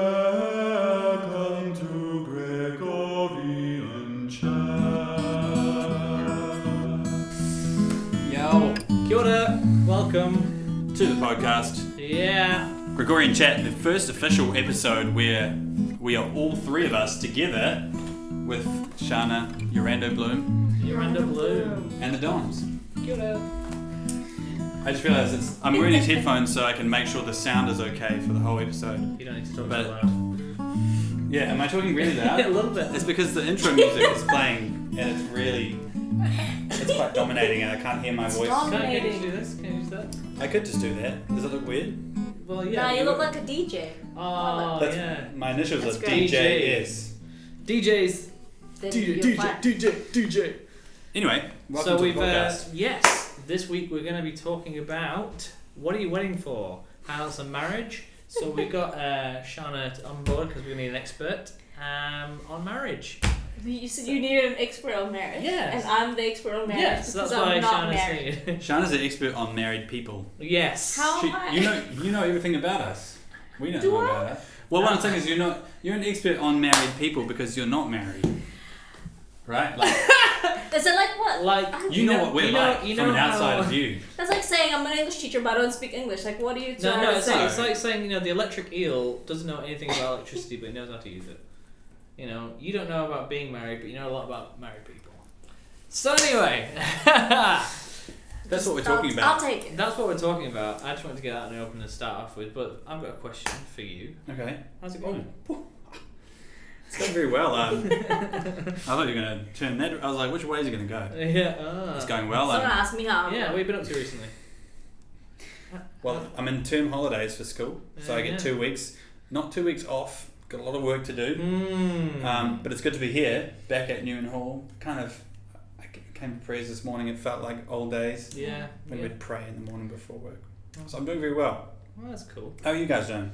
Welcome to Gregorian Chat. Yo, kia ora, welcome To the podcast, Yeah, Gregorian Chat, the first official episode where we are all three of us together with Shana, Urando Bloom, Uranda Bloom. and the Doms. Kia ora. I just realised I'm wearing these headphones so I can make sure the sound is okay for the whole episode. You don't need to talk But- too loud. Yeah, am I talking really loud? A little bit. It's because the intro music is playing and it's quite dominating and I can't hear my voice. Can you do this? Can you use that? I could just do that. Does it look weird? Well, yeah. Nah, you look like a DJ. Oh, That's, yeah. My initials That's are great. DJS. DJs. Then you're flat. DJ. Anyway, welcome So to we've, the podcast. yes, this week we're going to be talking about what are you waiting for? How's a marriage? So we've got Shana on board because we need an expert on marriage. You said you needed an expert on marriage. Yes. And I'm the expert on marriage. Yes, that's because why I'm not Shana's married. here. Shana's an expert on married people. Yes. How She- am I? you know everything about us. We don't Do know I? about us. Well, one thing is you're an expert on married people because you're not married, right? Like Is it like what? Like you know what we're like from an outsider view. That's like saying I'm an English teacher but I don't speak English. Like, what are you trying No, to it's say? like saying, the electric eel doesn't know anything about electricity, but he knows how to use it. You don't know about being married, but you know a lot about married people. So anyway, That's what we're talking I'll about. take it. that's what we're talking about. I just wanted to get out in the open and start off with, but I've got a question for you. Okay. How's it going? It's going very well. I thought you were going to turn that. I was like, which way is it going to go? Yeah. It's going well. Someone asked me how. Yeah, what have you been up to recently? Well, I'm in term holidays for school, so I get Yeah. 2 weeks. Not 2 weeks off. Got a lot of work to do. But it's good to be here, back at Newman Hall. I came to prayers this morning. It felt like old days Yeah. when yeah. we'd pray in the morning before work. So I'm doing very well. Well, that's cool. How are you guys doing?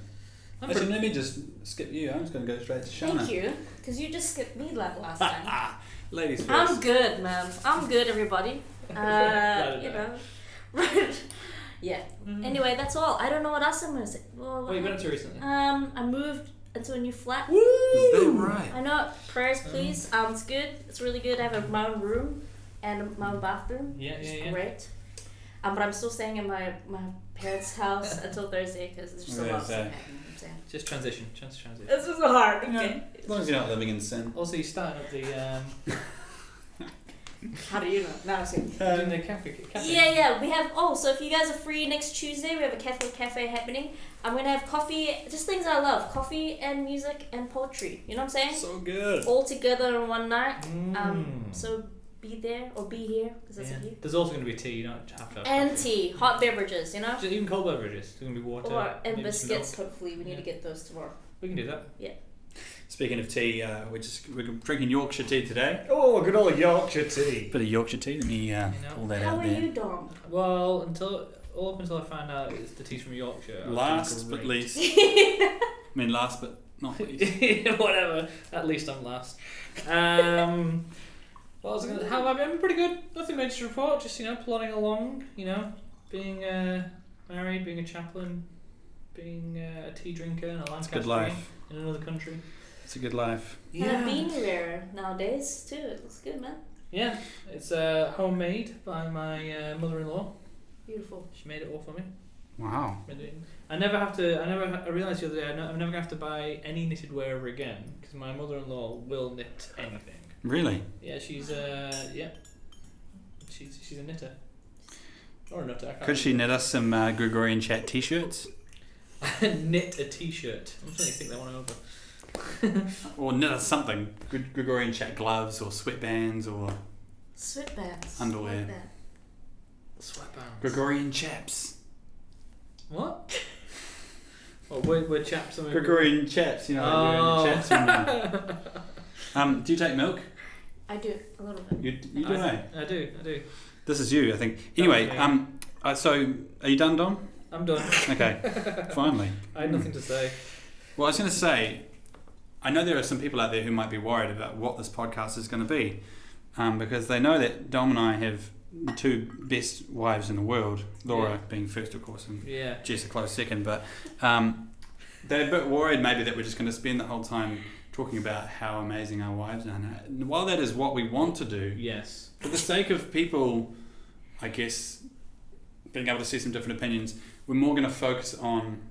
I'm Actually, pretty- let me just skip you. I'm just going to go straight to Shana. Thank you. Because you just skipped me like last time. Ladies first. I'm good, man. I'm good, everybody. You know. Right. Yeah. Anyway, that's all. I don't know what else I'm gonna say. Well, What have you been up to recently? I moved into a new flat. Is that right? I know. Prayers, please. It's good. It's really good. I have my own room and my own bathroom. Yeah, It's yeah, yeah. great. But I'm still staying in my parents' house until Thursday because there's just a Yeah, lot of stuff so- happening. I'm saying. Just transition. Chance to transition. This is hard. You know, Okay. as long as you're not living in sin. Also, you're starting up the How do you know? Now I see. doing the cafe. Yeah. We have. So if you guys are free next Tuesday, we have a Catholic cafe happening. I'm gonna have coffee, just things I love: coffee and music and poetry. You know what I'm saying? So good. All together in one night. Mm. So be there or be here because that's Yeah. a here. There's also going to be tea. You don't have to have And coffee. tea, hot beverages. You know. Just even cold beverages. There's going to be water. And maybe some biscuits. milk. Hopefully, we need to get those tomorrow. We can do that. Speaking of tea, we're drinking Yorkshire tea today. Oh, good old Yorkshire tea. Bit of Yorkshire tea. Let me pull that How out are there. you, Dom? Well, all up until I found out it's the tea's from Yorkshire. I was Last doing but great. least. I mean, last but not least. Whatever. At least I'm last. What was I gonna? How have I been? Pretty good. Nothing major to report. Just plodding along. Being married, being a chaplain, being a tea drinker in a It's a Lancastrian good life. in another country. It's a good life. And a beanie wearer nowadays too. It looks good, man. Yeah, it's homemade by my mother-in-law. Beautiful. She made it all for me. Wow. I realised the other day I'm never gonna have to buy any knitted wear ever again because my mother-in-law will knit anything. Really? Yeah, she's she's a knitter or a nutter. I can't Could she knit us some Gregorian Chat t-shirts? knit a t-shirt? I'm trying to think that one over. Or knit us something. Gregorian Chat gloves or sweatbands or Sweatbands. Underwear. Like that. Sweatbands. Gregorian chaps. What? Well, we're chaps. And Gregorian chaps, like Oh. you're in the chaps. Do you take milk? I do a little bit. You do, eh? I do. This is you, I think. Anyway, Okay. so are you done, Dom? I'm done. Okay, finally. I had nothing to say. Well, I was going to say, I know there are some people out there who might be worried about what this podcast is going to be, because they know that Dom and I have the two best wives in the world, Laura being first, of course, and Yeah. Jess a close second, but they're a bit worried maybe that we're just going to spend the whole time talking about how amazing our wives are. And while that is what we want to do, Yes. for the sake of people, I guess, being able to see some different opinions, we're more going to focus on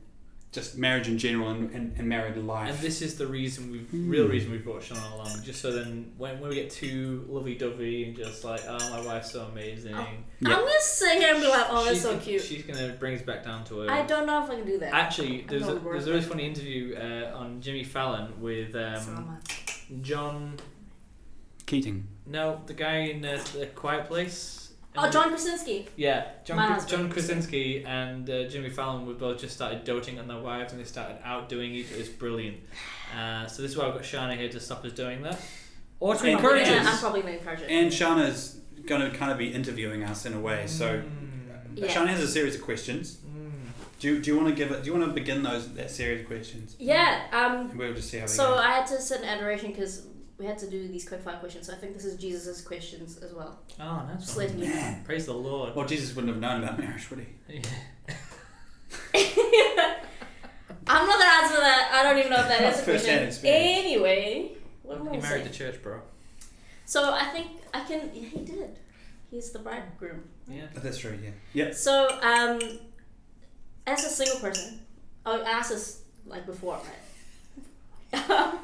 just marriage in general and married life. And this is the reason real reason we brought Shana along, just so then when we get too lovey-dovey and just like, oh, my wife's so amazing. I'm gonna sit here and be like, oh, that's so cute. She's gonna bring us back down to earth. I don't know if I can do that. Actually, there's a really funny interview on Jimmy Fallon with John Keating. No, the guy in the Quiet Place. Oh, John Krasinski. Yeah, John Krasinski and Jimmy Fallon were both just started doting on their wives and they started outdoing each other. It's brilliant. So this is why I've got Shana here to stop us doing that. Or to encourage us. I'm probably going to encourage it. And Shana's going to kind of be interviewing us in a way. So Shana has a series of questions. Do you want to give it? Do you want to begin that series of questions? Yeah. We'll just see how we go. So I had to sit in adoration because we had to do these quick fire questions. So I think this is Jesus' questions as well. Oh, that's just letting you know. Praise the Lord. Well, Jesus wouldn't have known about marriage, would he? I'm not gonna answer that. I don't even know if that is a First-hand question. experience. Anyway, what am I He married saying? the church, bro. So I think I can. Yeah, he did. He's the bridegroom. Yeah. That's true. Yeah. Yep. So as a single person, I asked this like before, right?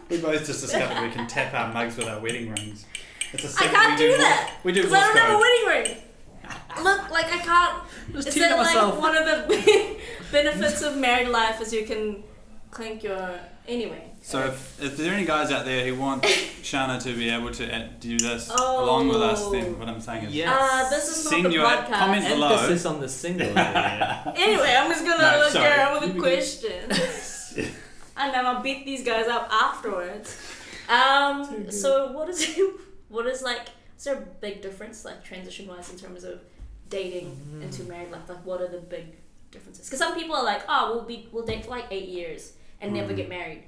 We both just discovered we can tap our mugs with our wedding rings. It's a I secret can't we do that. We do because I don't have a Morse wedding ring. Look, like I can't. Just Is teach that myself. like one of the benefits of married life is you can clink your anyway. So if there are any guys out there who want Shana to be able to do this along with us, then what I'm saying is this is not sing the your podcast. comments below. Emphasis on the single. Anyway, I'm just gonna look around with a question. And then I'll beat these guys up afterwards. So what is like, is there a big difference, like transition wise, in terms of dating into married life? Like, what are the big differences? Because some people are like, oh, we'll date for like 8 years and never get married.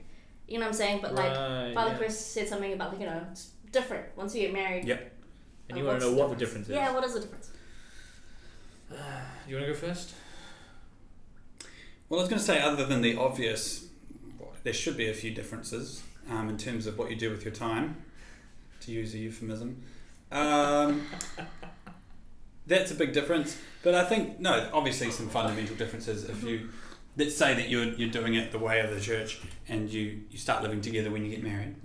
You know what I'm saying? But like, Father Chris said something about like, you know, it's different once you get married. Yep. And you want to know what the difference is? Yeah, what is the difference? You want to go first? Well, I was going to say, other than the obvious, there should be a few differences in terms of what you do with your time, to use a euphemism. That's a big difference. But I think, no, obviously some fundamental differences. If you, let's say that you're doing it the way of the church and you start living together when you get married.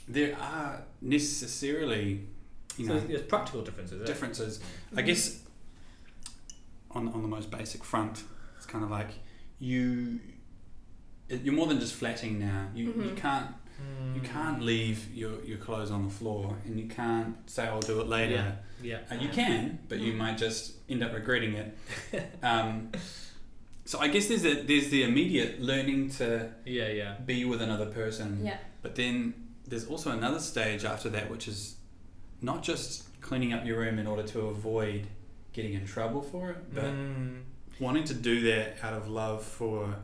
There are necessarily, so there's practical differences. Differences. I guess on the most basic front, it's kind of like you're more than just flatting now. You can't leave your clothes on the floor, and you can't say I'll do it later. Yeah. You can, but you might just end up regretting it. So I guess there's the immediate learning to be with another person. Yeah. But then there's also another stage after that, which is not just cleaning up your room in order to avoid getting in trouble for it, but wanting to do that out of love for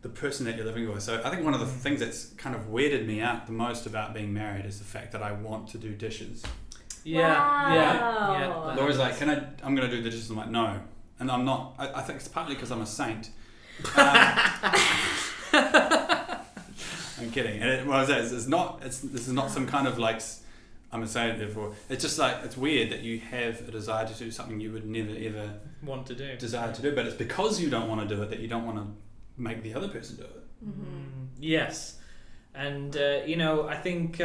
the person that you're living with. So I think one of the things that's kind of weirded me out the most about being married is the fact that I want to do dishes. Wow. Laura's like, I'm going to do the dishes. I'm like, no. And I'm not. I think it's partly because I'm a saint. I'm kidding. And this is not some kind of like, I'm a saint therefore. It's just like, it's weird that you have a desire to do something you would never ever want to do. Desire to do, but it's because you don't want to do it that you don't want to make the other person do it. Yes. And I think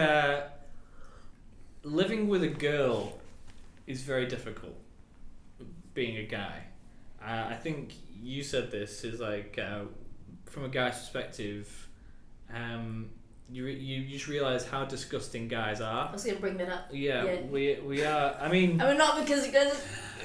living with a girl is very difficult, being a guy. I think you said this is like, from a guy's perspective, you just realise how disgusting guys are. I was going to bring that up. Yeah. We are. I mean, not because you guys...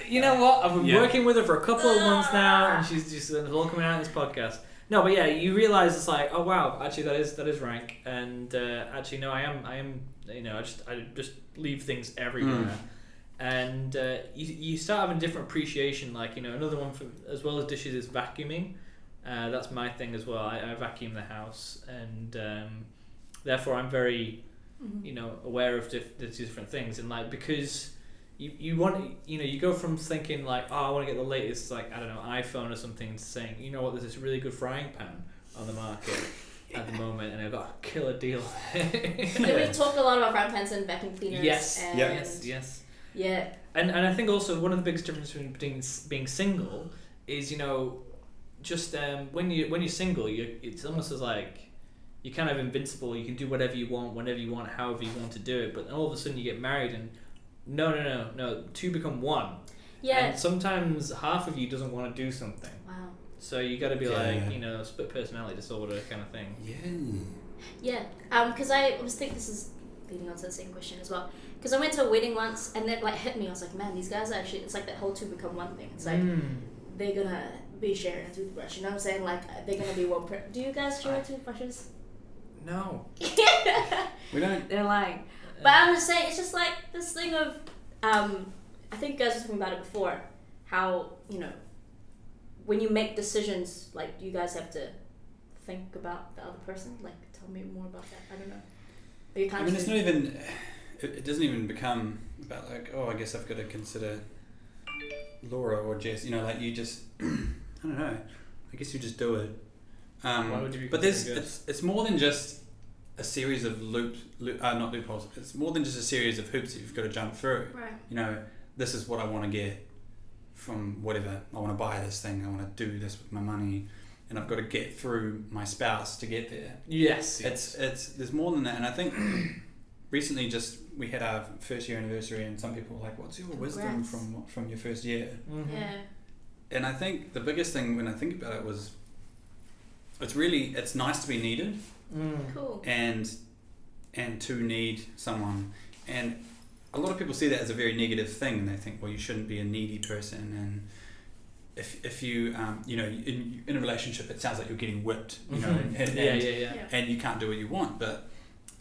You know what? I've been working with her for a couple of months now, and she's just all coming out in this podcast. No, but yeah, you realise it's like, oh wow, actually that is rank, and actually no, I am, I just leave things everywhere, and you start having different appreciation. Like another one for as well as dishes is vacuuming. That's my thing as well. I vacuum the house, and therefore I'm very, aware of the different things, and like because you want, you go from thinking like, oh, I want to get the latest, like, I don't know, iPhone or something, to saying, you know what, there's this really good frying pan on the market at the moment, and I've got a killer deal. We've talked a lot about frying pans and vacuum cleaners. Yes, and yes. Yeah. And I think also one of the biggest differences between being single is, just when you're single, it's almost as like you're kind of invincible. You can do whatever you want, whenever you want, however you want to do it. But all of a sudden you get married and no, two become one. Yeah. And sometimes half of you doesn't want to do something. Wow. So you got to be split personality disorder kind of thing. Yeah. Because I was thinking, this is leading on to the same question as well. Because I went to a wedding once and it like hit me. I was like, man, these guys are actually, it's like that whole two become one thing. It's like they're gonna be sharing a toothbrush. You know what I'm saying? Like they're gonna be one. Do you guys share toothbrushes? No. We don't. They're lying. But I'm just saying, it's just like this thing of, I think you guys were talking about it before, how, when you make decisions, like, you guys have to think about the other person. Like, tell me more about that. I don't know. But you kind it's not even, it doesn't even become about like, oh, I guess I've got to consider Laura or Jess, like you just, I don't know, I guess you just do it. Why would you be but it's more than just a series of not loopholes. It's more than just a series of hoops that you've got to jump through. Right. This is what I want to get from whatever. I want to buy this thing. I want to do this with my money, and I've got to get through my spouse to get there. Yes. It's there's more than that, and I think recently we had our first year anniversary, and some people were like, "What's your wisdom from your first year?" Mm-hmm. Yeah. And I think the biggest thing when I think about it was, it's nice to be needed. Cool. And to need someone, and a lot of people see that as a very negative thing, and they think, well, you shouldn't be a needy person, and if you in a relationship, it sounds like you're getting whipped, and you can't do what you want. But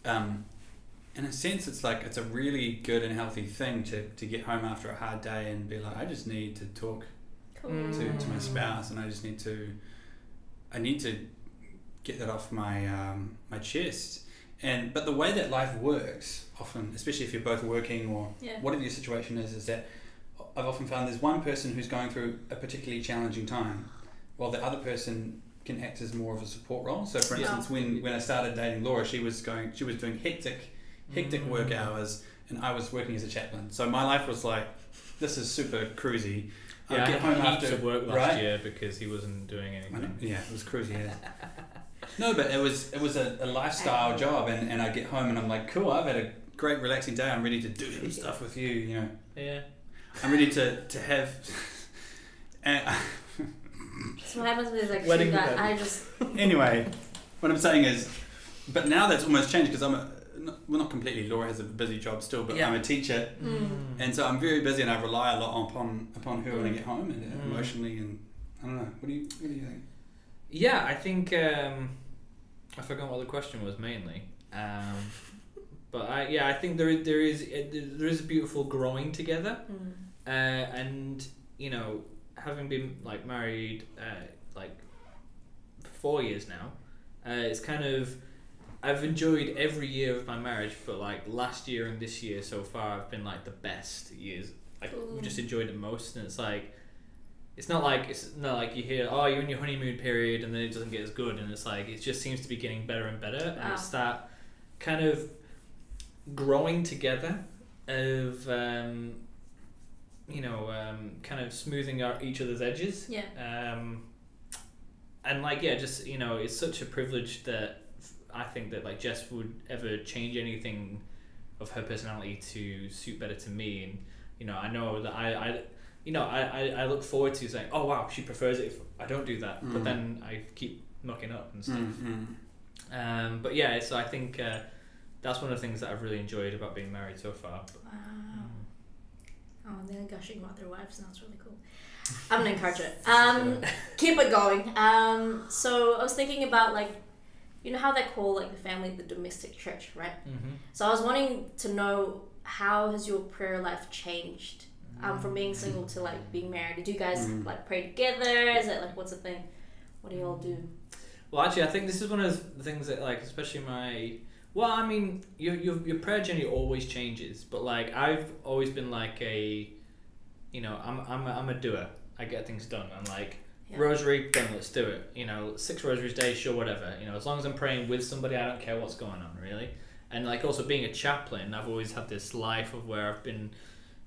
in a sense, it's like it's a really good and healthy thing to get home after a hard day and be like, I just need to talk to my spouse, and I need to get that off my my chest. But the way that life works often, especially if you're both working or whatever your situation is that I've often found there's one person who's going through a particularly challenging time, while the other person can act as more of a support role. So for instance, when I started dating Laura, she was doing hectic work hours, and I was working as a chaplain. So my life was like, this is super cruisy. Yeah, I'd get home after work last year because he wasn't doing anything. Yeah, it was cruisy. Yeah. No, but it was a lifestyle job, and I get home and I'm like, cool, I've had a great relaxing day. I'm ready to do some stuff with you. Yeah. I'm ready to have. So what happens with like Wedding that? I just. Anyway, what I'm saying is, but now that's almost changed because not completely. Laura has a busy job still, but I'm a teacher, and so I'm very busy, and I rely a lot upon her when I get home and emotionally, and I don't know. What do you think? Yeah, I think I forgot what the question was mainly, but I think there is a beautiful growing together, and having been like married like 4 years now, it's kind of, I've enjoyed every year of my marriage, but like last year and this year so far have been like the best years. Like we've just enjoyed it most, and it's not like you hear, oh, you're in your honeymoon period and then it doesn't get as good, and it's like it just seems to be getting better and better, and it's that kind of growing together of kind of smoothing out each other's edges. And like just it's such a privilege that I think that like Jess would ever change anything of her personality to suit better to me, and I know that I look forward to saying, oh wow, she prefers it if I don't do that, but then I keep mucking up and stuff. But yeah, so I think that's one of the things that I've really enjoyed about being married so far. Wow. Oh, and they're gushing about their wives. Sounds really cool. I'm gonna encourage it. Keep it going. So I was thinking about like, how they call like the family the domestic church, right? So I was wanting to know, how has your prayer life changed from being single to like being married? Do you guys like pray together? Is it like, what's the thing? What do you all do? Well, actually, I think this is one of the things that like, especially Well, I mean, your prayer journey always changes, but like I've always been like I'm a doer. I get things done. I'm like, rosary, done, let's do it. 6 rosaries a day, sure, whatever. As long as I'm praying with somebody, I don't care what's going on, really. And like also being a chaplain, I've always had this life of where I've been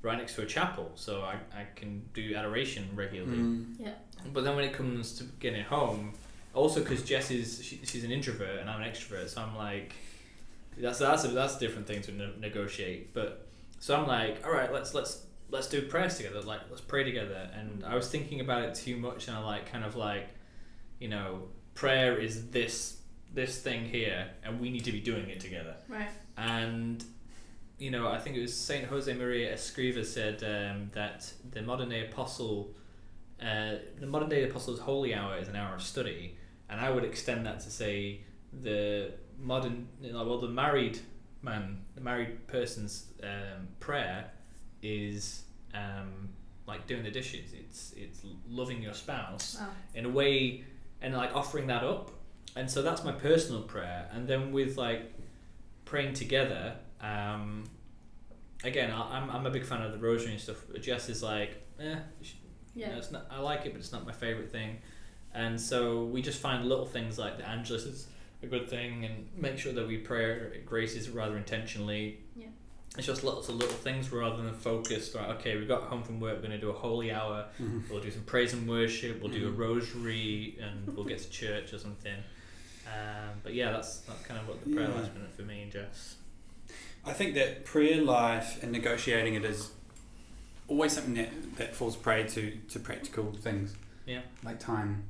right next to a chapel, so I can do adoration regularly. Yeah. But then when it comes to getting home, also because Jess she's an introvert and I'm an extrovert, so I'm like, that's a different thing to negotiate. But so I'm like, all right, let's do prayers together. Like, let's pray together. And I was thinking about it too much, and I prayer is this thing here, and we need to be doing it together. Right. And I think it was Saint Jose Maria Escriva said that the modern day apostle's holy hour is an hour of study, and I would extend that to say the married person's prayer is like doing the dishes. It's loving your spouse in a way, and like offering that up. And so that's my personal prayer. And then with like praying together, again, I'm a big fan of the rosary and stuff. Jess is like, it's not, I like it, but it's not my favorite thing. And so we just find little things like the Angelus is a good thing, and make sure that we pray graces rather intentionally. Yeah. It's just lots of little things rather than focused. Right, okay, we got home from work, we're going to do a holy hour. We'll do some praise and worship. We'll do a rosary, and we'll get to church or something. But yeah, that's kind of what the prayer life's been for me and Jess. I think that prayer life and negotiating it is always something that falls prey to practical things. Yeah. Like time.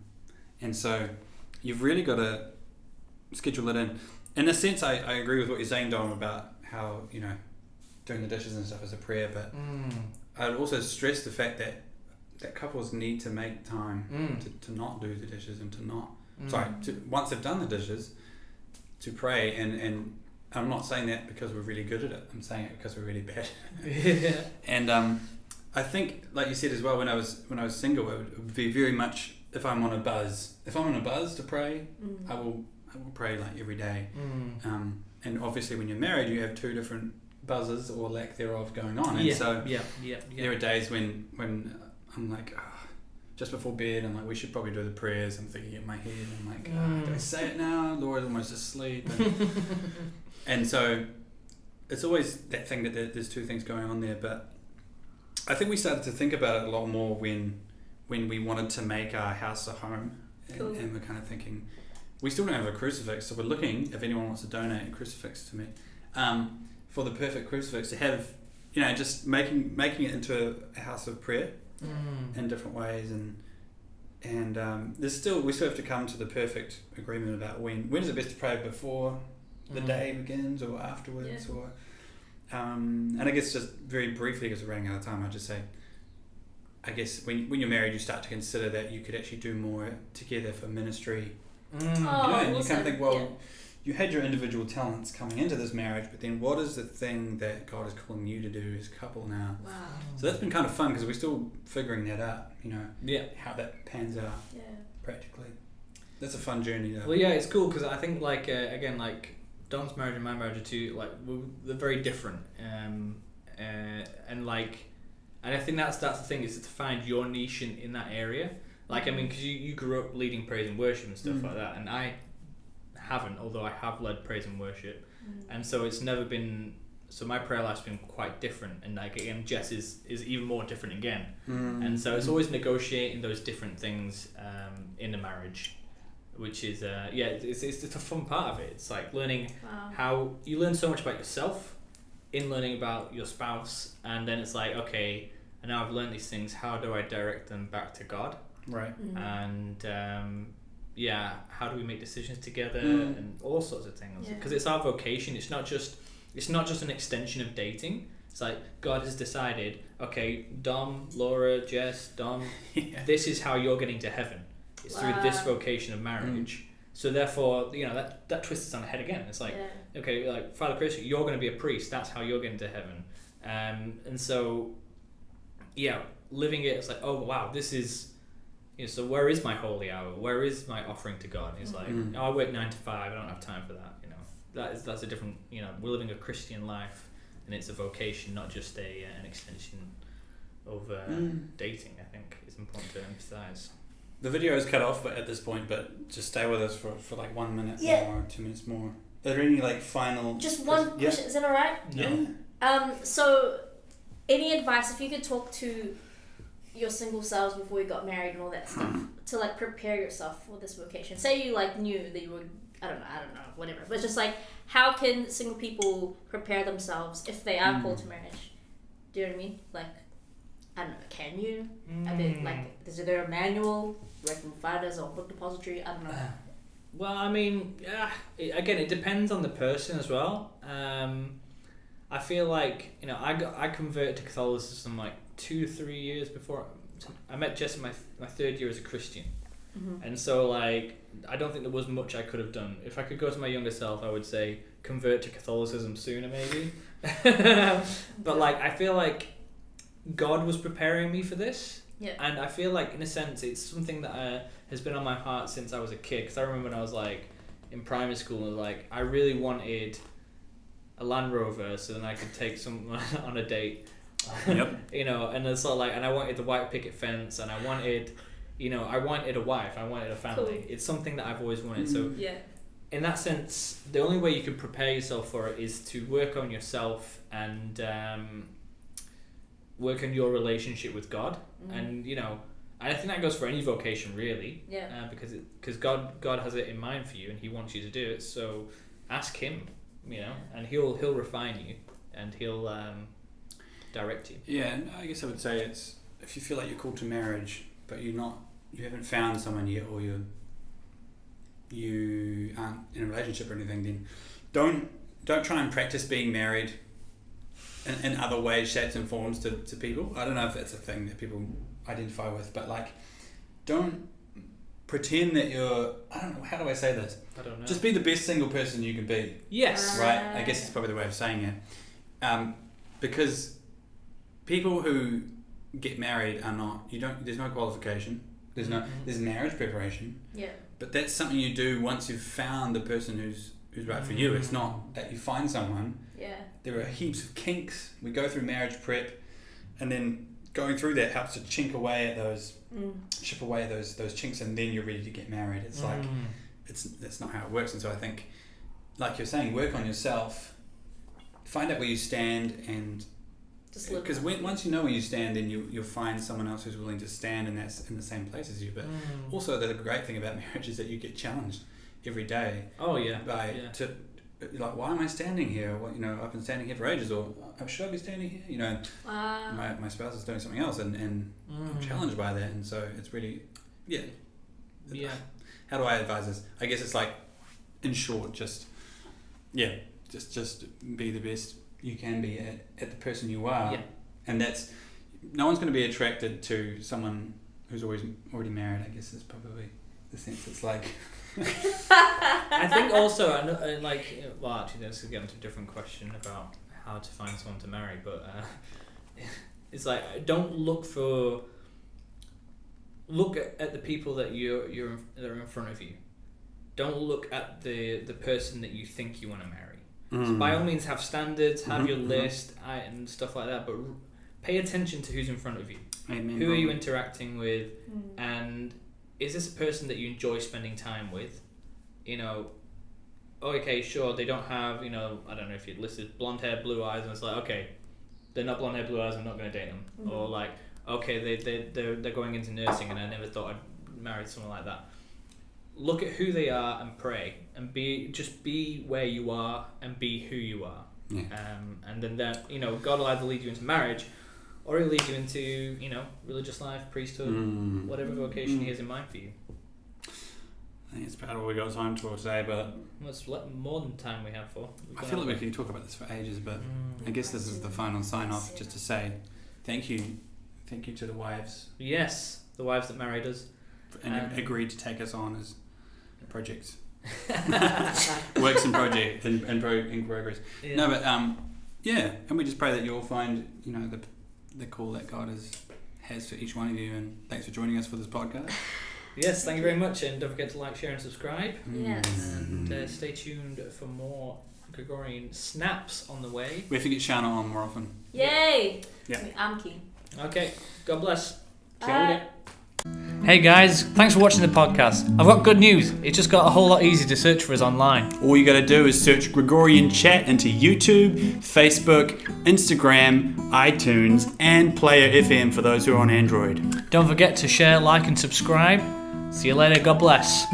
And so you've really got to schedule it in. In a sense, I agree with what you're saying, Dom, about how, doing the dishes and stuff is a prayer, but I'd also stress the fact that couples need to make time to not do the dishes and to not, once they've done the dishes, to pray. And I'm not saying that because we're really good at it. I'm saying it because we're really bad. Yeah. And I think, like you said as well, when I was single, it would be very much if I'm on a buzz to pray, I will pray like every day. And obviously when you're married, you have 2 different buzzes or lack thereof going on. And so there are days when I'm like, just before bed, I'm like, we should probably do the prayers. I'm thinking in my head, I'm like, do I say it now? Laura's almost asleep. And so it's always that thing that there's 2 things going on there. But I think we started to think about it a lot more when we wanted to make our house a home. Cool. And we're kind of thinking, we still don't have a crucifix, so we're looking if anyone wants to donate a crucifix to me, for the perfect crucifix to have, just making it into a house of prayer in different ways, and we still have to come to the perfect agreement about when is it best to pray, before the day begins or afterwards, or and I guess just very briefly, because we're running out of time, I'd just say, I guess when you're married, you start to consider that you could actually do more together for ministry. And you kind of think, you had your individual talents coming into this marriage, but then what is the thing that God is calling you to do as a couple now? Wow. So that's been kind of fun, because we're still figuring that out, how that pans out practically. That's a fun journey though. Well, it's cool, because I think again, Dom's marriage and my marriage are 2, they're very different. And I think that's the thing, is to find your niche in that area. Because you grew up leading praise and worship and stuff like that, and I haven't, although I have led praise and worship, and so it's never been. So my prayer life's been quite different, and again, Jess is even more different again, and so it's always negotiating those different things in a marriage, which is it's a fun part of it. It's like learning how you learn so much about yourself in learning about your spouse, and then it's like, okay, and now I've learned these things. How do I direct them back to God? Right. And how do we make decisions together and all sorts of things, because it's our vocation. It's not just an extension of dating. It's like God has decided, okay, Dom, Laura, Jess, Dom, this is how you're getting to heaven. It's through this vocation of marriage. So therefore, that twists it on the head again. It's like, okay, like Father Chris, you're going to be a priest. That's how you're getting to heaven. And so living it, it's like, oh wow, this is. So where is my holy hour? Where is my offering to God? And he's like, I work 9 to 5. I don't have time for that. that's a different. We're living a Christian life, and it's a vocation, not just an extension of dating. I think it's important to emphasize. The video is cut off, but at this point, but just stay with us for like 1 minute more, or 2 minutes more. Are there any like final? Just one question. Is that alright? No. So, any advice if you could talk to your single selves before you got married and all that stuff to like prepare yourself for this vocation? Say you like knew that you were, I don't know, whatever. But just like, how can single people prepare themselves if they are called to marriage? Do you know what I mean? Like, I don't know. Can you? Are they, like, is there a manual, like from Fathers or Book Depository? I don't know. Well, I mean, again, it depends on the person as well. I feel like I converted to Catholicism like 2 to 3 years before I met Jess in my third year as a Christian, and so like I don't think there was much I could have done. If I could go to my younger self, I would say convert to Catholicism sooner, maybe. But like I feel like God was preparing me for this. Yeah. And I feel like in a sense it's something that has been on my heart since I was a kid. Because I remember when I was like in primary school, and like I really wanted a Land Rover so then I could take someone on a date. Yep. And it's sort of like, and I wanted the white picket fence, and I wanted a wife, I wanted a family. Cool. It's something that I've always wanted. So in that sense, the only way you can prepare yourself for it is to work on yourself and work on your relationship with God. And I think that goes for any vocation really. Yeah. Because God has it in mind for you, and He wants you to do it. So ask Him, and He'll refine you, and He'll direct you. Yeah, and I guess I would say it's if you feel like you're called to marriage, but you haven't found someone yet, or you aren't in a relationship or anything, then don't try and practice being married in other ways, shapes and forms to people. I don't know if that's a thing that people identify with, but like don't pretend that you're, I don't know, how do I say this? I don't know. Just be the best single person you can be. Yes. Right? I guess it's probably the way of saying it. Because people who get married are not, there's no qualification. There's marriage preparation. Yeah. But that's something you do once you've found the person who's right for you. It's not that you find someone. Yeah. There are heaps of kinks. We go through marriage prep, and then going through that helps to chip away at those chinks, and then you're ready to get married. It's like that's not how it works. And so I think, like you're saying, work on yourself, find out where you stand, and because once you know where you stand, then you'll find someone else who's willing to stand in the same place as you. But also the great thing about marriage is that you get challenged every day. Oh yeah. Like, why am I standing here? Well, I've been standing here for ages, or should I be standing here? My spouse is doing something else, and I'm challenged by that, and so it's really, yeah. How do I advise this? I guess it's like, in short, just be the best you can be at the person you are, and that's no one's going to be attracted to someone who's already married. I guess is probably the sense. It's like. I think also, actually, this is getting to a different question about how to find someone to marry, but it's like don't look at the people that that are in front of you. Don't look at the person that you think you want to marry. So by all means, have standards, have your list and stuff like that, but pay attention to who's in front of you. Amen. Who are you interacting with, and is this a person that you enjoy spending time with? Okay, sure, they don't have, I don't know if you'd listed blonde hair, blue eyes, and it's like, okay, they're not blonde hair, blue eyes, I'm not going to date them. Or like, okay, they're going into nursing, and I never thought I'd marry someone like that. Look at who they are and pray, and be where you are and be who you are. Yeah. And then that, God will either lead you into marriage, or He'll lead you into, religious life, priesthood, whatever vocation He has in mind for you. I think it's about all we got time for today, but it's more than time we have for. I feel like we could talk about this for ages, but I guess this is the final sign-off, just to say thank you to the wives. Yes, the wives that married us. And agreed to take us on as projects. Works in project in progress. Yeah. No, but and we just pray that you'll find the call that God has for each one of you, and thanks for joining us for this podcast. Yes, thank you very much, and don't forget to like, share, and subscribe. Yes. And stay tuned for more Gregorian snaps on the way. We have to get Shana on more often. Yay! Yeah. I'm keen. Okay, God bless. Bye. Hey guys, thanks for watching the podcast. I've got good news. It just got a whole lot easier to search for us online. All you got to do is search Gregorian Chat into YouTube, Facebook, Instagram, iTunes, and Player FM for those who are on Android. Don't forget to share, like, and subscribe. See you later. God bless.